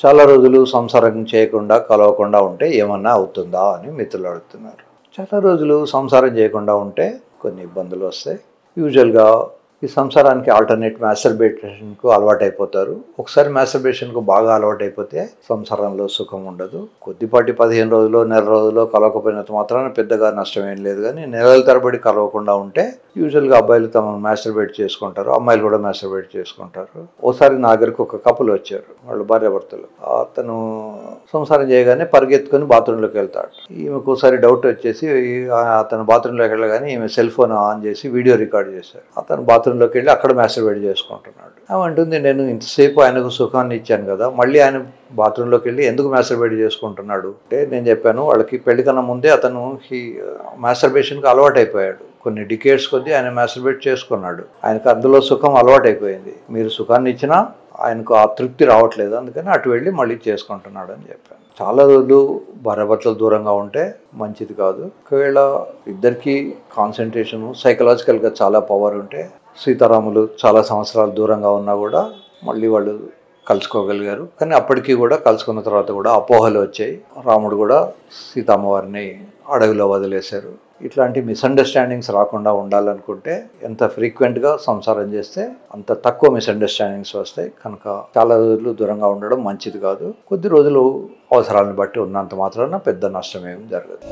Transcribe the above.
చాలా రోజులు సంసారం చేయకుండా కలవకుండా ఉంటే ఏమన్నా అవుతుందా అని మిత్రులు అడుగుతున్నారు. చాలా రోజులు సంసారం చేయకుండా ఉంటే కొన్ని ఇబ్బందులు వస్తాయి. యూజువల్గా ఈ సంసారానికి ఆల్టర్నేట్ మ్యాస్టర్బేషన్కు అలవాటైపోతారు. ఒకసారి మ్యాస్టర్బేషన్కు బాగా అలవాటైపోతే సంసారంలో సుఖం ఉండదు. కొద్దిపాటి 15 రోజులు నెల రోజుల్లో కలవకపోయినంత మాత్రాన పెద్దగా నష్టం ఏం లేదు. కానీ నెలల తరబడి కలవకుండా ఉంటే యూజువల్గా అబ్బాయిలు తమ మ్యాస్టర్బేట్ చేసుకుంటారు, అమ్మాయిలు కూడా మ్యాస్టర్బేట్ చేసుకుంటారు. ఓసారి నా దగ్గరకు ఒక కపుల్ వచ్చారు, వాళ్ళు భార్యాభర్తలు. అతను సంసారం చేయగానే పరిగెత్తుకొని బాత్రూంలోకి వెళ్తాడు. ఈమెకు ఒకసారి డౌట్ వచ్చేసి అతను బాత్రూంలోకి వెళ్ళగానే ఈమె సెల్ ఫోన్ ఆన్ చేసి వీడియో రికార్డ్ చేశారు. అతను బాత్రూంలోకి వెళ్ళి అక్కడ మ్యాస్టర్బేట్ చేసుకుంటున్నాడు. అంటుంది, నేను ఇంతసేపు ఆయనకు సుఖాన్ని ఇచ్చాను కదా, మళ్ళీ ఆయన బాత్రూంలోకి వెళ్ళి ఎందుకు మ్యాస్టర్బేట్ చేసుకుంటున్నాడు అంటే నేను చెప్పాను, వాళ్ళకి పెళ్లి కన్నా ముందే అతను మ్యాస్టర్బేషన్కి అలవాటైపోయాడు. కొన్ని డికేడ్స్ కొద్దీ ఆయన మ్యాస్టర్బేట్ చేసుకున్నాడు. ఆయనకు అందులో సుఖం అలవాటైపోయింది. మీరు సుఖాన్ని ఇచ్చినా ఆయనకు ఆ తృప్తి రావట్లేదు, అందుకని అటు వెళ్ళి మళ్ళీ చేసుకుంటున్నాడు అని చెప్పాను. చాలా రోజులు భార్యాభర్తలు దూరంగా ఉంటే మంచిది కాదు. ఒకవేళ ఇద్దరికి కాన్సన్ట్రేషను సైకలాజికల్గా చాలా పవర్ ఉంటే సీతారాములు చాలా సంవత్సరాలు దూరంగా ఉన్నా కూడా మళ్ళీ వాళ్ళు కలుసుకోగలిగారు. కానీ అప్పటికీ కూడా కలుసుకున్న తర్వాత కూడా అపోహలు వచ్చాయి. రాముడు కూడా సీతమ్మవారిని అడవిలో వదిలేశారు. ఇట్లాంటి మిస్అండర్స్టాండింగ్స్ రాకుండా ఉండాలనుకుంటే ఎంత ఫ్రీక్వెంట్గా సంసారం చేస్తే అంత తక్కువ మిస్అండర్స్టాండింగ్స్ వస్తాయి. కనుక చాలా రోజులు దూరంగా ఉండడం మంచిది కాదు. కొద్ది రోజులు అవసరాలను బట్టి ఉన్నంత మాత్రాన పెద్ద నష్టమేం జరగదు.